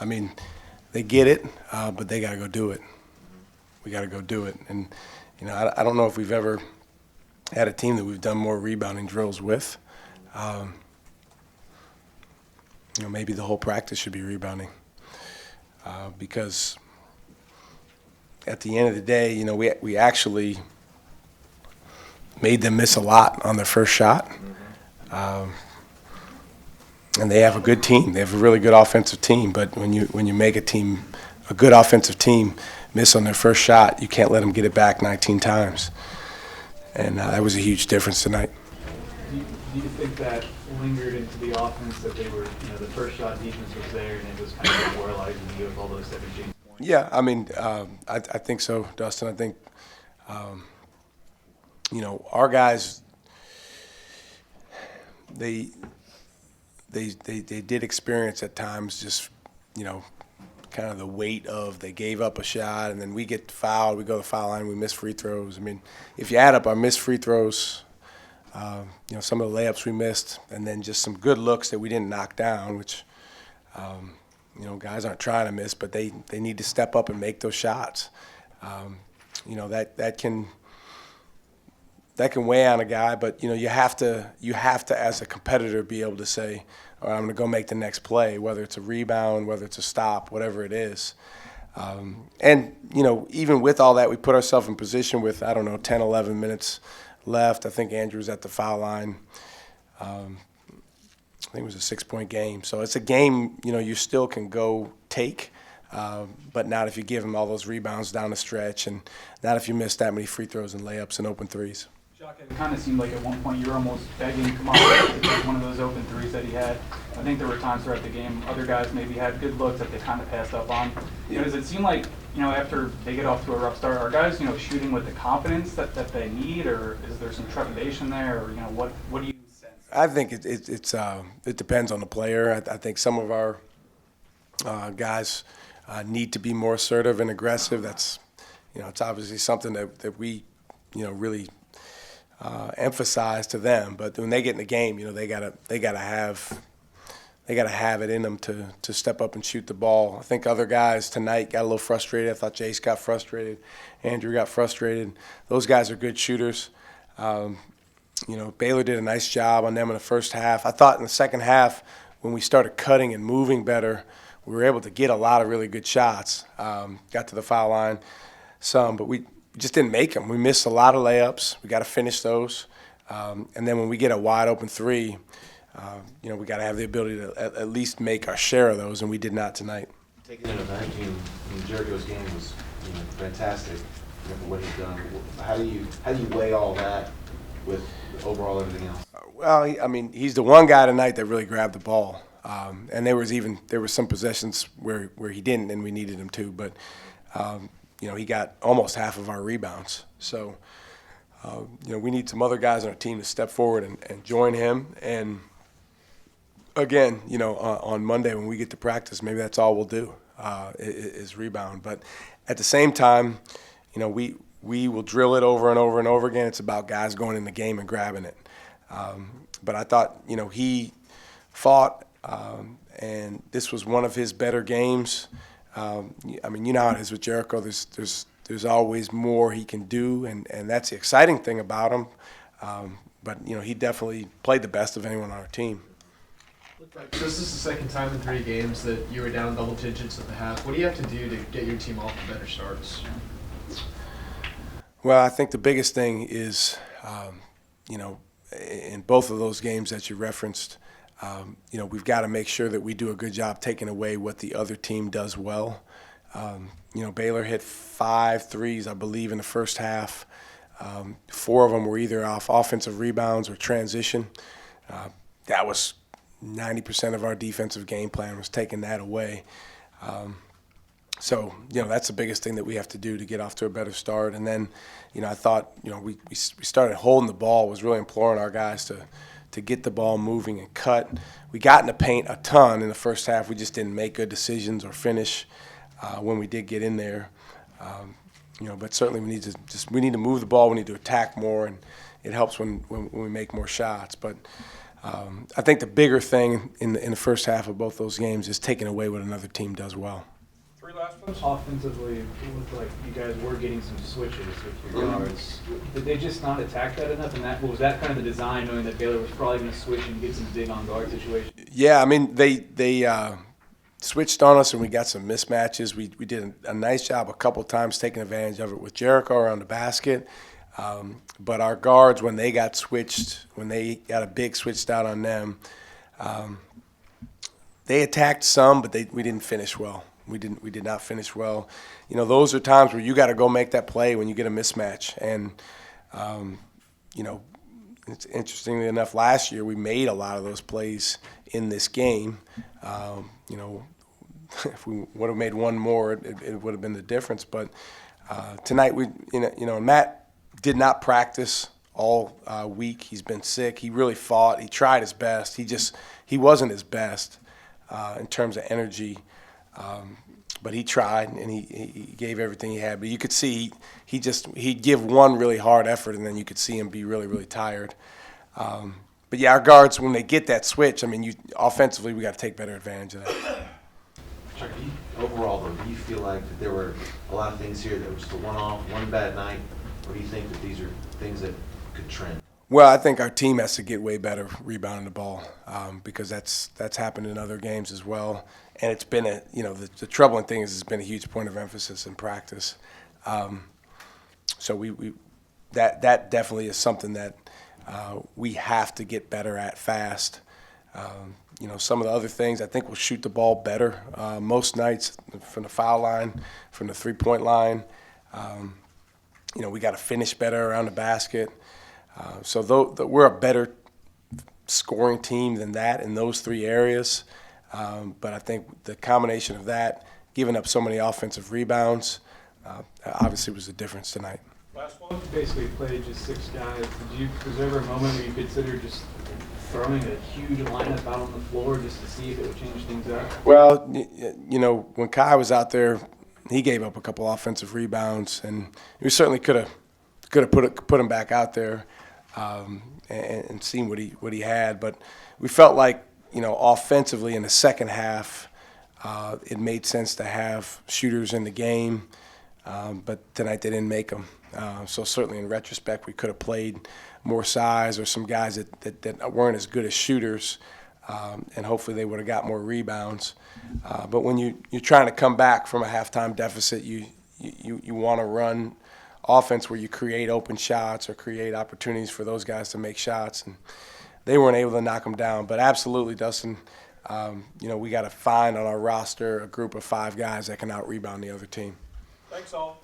I mean, they get it, but they got to go do it. We got to go do it. And, I don't know if we've ever had a team that we've done more rebounding drills with. Um, maybe the whole practice should be rebounding because at the end of the day, we actually made them miss a lot on their first shot. Um, and they have a good team. They have a really good offensive team. But when you make a good offensive team, miss on their first shot, you can't let them get it back 19 times. And that was a huge difference tonight. Do you think that lingered into the offense, that they were, the first shot defense was there and it was kind of demoralizing you with all those 17 points? Yeah, I mean, I think so, Dustin. I think, um, our guys, they, they did experience at times just, kind of the weight of they gave up a shot and then we get fouled, we go to the foul line, we miss free throws. I mean, if you add up our missed free throws, some of the layups we missed, and then just some good looks that we didn't knock down, which, guys aren't trying to miss, but they need to step up and make those shots. That can weigh on a guy, but you have to as a competitor be able to say, all right, I'm going to go make the next play, whether it's a rebound, whether it's a stop, whatever it is. And even with all that, we put ourselves in position with 10, 11 minutes left. I think Andrew's at the foul line. I think it was a 6-point game. So it's a game, you still can go take, but not if you give them all those rebounds down the stretch and not if you miss that many free throws and layups and open threes. Shaka, it kind of seemed like at one point you were almost begging Kamara to take one of those open threes that he had. I think there were times throughout the game other guys maybe had good looks that they kind of passed up on. Does it seem like, after they get off to a rough start, are guys, shooting with the confidence that they need, or is there some trepidation there, or, what do you sense? I think it depends on the player. I think some of our guys need to be more assertive and aggressive. That's, it's obviously something that we, really emphasize to them. But when they get in the game, they gotta have it in them to step up and shoot the ball. I think other guys tonight got a little frustrated. I thought Jace got frustrated, Andrew got frustrated. Those guys are good shooters. Baylor did a nice job on them in the first half. I thought in the second half, when we started cutting and moving better, we were able to get a lot of really good shots. Got to the foul line some, but we just didn't make them. We missed a lot of layups. We got to finish those. And then when we get a wide open three, we got to have the ability to at least make our share of those, and we did not tonight. Taking in a vacuum, Jericho's game was fantastic for what he's done. How do you weigh all that with overall everything else? Well, he's the one guy tonight that really grabbed the ball. And there were some possessions where he didn't, and we needed him to. But he got almost half of our rebounds. So we need some other guys on our team to step forward and join him. And again, on Monday when we get to practice, maybe that's all we'll do is rebound. But at the same time, we will drill it over and over and over again. It's about guys going in the game and grabbing it. But I thought, he fought, and this was one of his better games. How it is with Jericho. There's always more he can do, and that's the exciting thing about him. But he definitely played the best of anyone on our team. So this is the second time in 3 games that you were down double digits at the half. What do you have to do to get your team off to better starts? Well, I think the biggest thing is, in both of those games that you referenced, we've got to make sure that we do a good job taking away what the other team does well. Baylor hit 5 threes, I believe, in the first half. 4 of them were either off offensive rebounds or transition. That was 90% of our defensive game plan was taking that away. So, that's the biggest thing that we have to do to get off to a better start. And then, I thought, we started holding the ball, was really imploring our guys to get the ball moving and cut. We got in the paint a ton in the first half. We just didn't make good decisions or finish when we did get in there. But certainly we need to move the ball. We need to attack more, and it helps when we make more shots. But I think the bigger thing in the first half of both those games is taking away what another team does well. Three last ones. Offensively, it looked like you guys were getting some switches with your guards. Did they just not attack that enough? And was that kind of the design, knowing that Baylor was probably going to switch and get some big on guard situations? Yeah, I mean they switched on us and we got some mismatches. We did a nice job a couple times taking advantage of it with Jericho around the basket. But our guards, when they got switched, when they got a big switched out on them, they attacked some, but we didn't finish well. We did not finish well. You know, those are times where you got to go make that play when you get a mismatch. And you know, it's interestingly enough, last year we made a lot of those plays in this game. You know, if we would have made one more, it would have been the difference. But tonight and Matt did not practice all week. He's been sick. He really fought. He tried his best. He wasn't his best in terms of energy. But he tried and he gave everything he had. But you could see he'd give one really hard effort and then you could see him be really, really tired. But yeah, our guards, when they get that switch, I mean, offensively we got to take better advantage of that. Chuck, overall, though, do you feel like that there were a lot of things here that was just a one-off, one bad night, or do you think that these are things that could trend? Well, I think our team has to get way better rebounding the ball because that's happened in other games as well. And it's been the troubling thing is it's been a huge point of emphasis in practice. So that definitely is something that we have to get better at fast. You know, some of the other things, I think we'll shoot the ball better most nights from the foul line, from the three-point line. You know, we got to finish better around the basket. So we're a better scoring team than that in those three areas. But I think the combination of that, giving up so many offensive rebounds, obviously was the difference tonight. Last one. Basically played just 6 guys. Was there ever a moment where you consider just throwing a huge lineup out on the floor just to see if it would change things up? Well, you know, when Kai was out there, he gave up a couple offensive rebounds, and we certainly could have put him back out there and seen what he had. But we felt like, you know, offensively in the second half, it made sense to have shooters in the game, but tonight they didn't make them. So certainly in retrospect, we could have played more size or some guys that weren't as good as shooters, and hopefully they would have got more rebounds. But when you're trying to come back from a halftime deficit, you want to run offense where you create open shots or create opportunities for those guys to make shots, and they weren't able to knock them down. But absolutely, Dustin, you know, we got to find on our roster a group of 5 guys that can out-rebound the other team. Thanks all.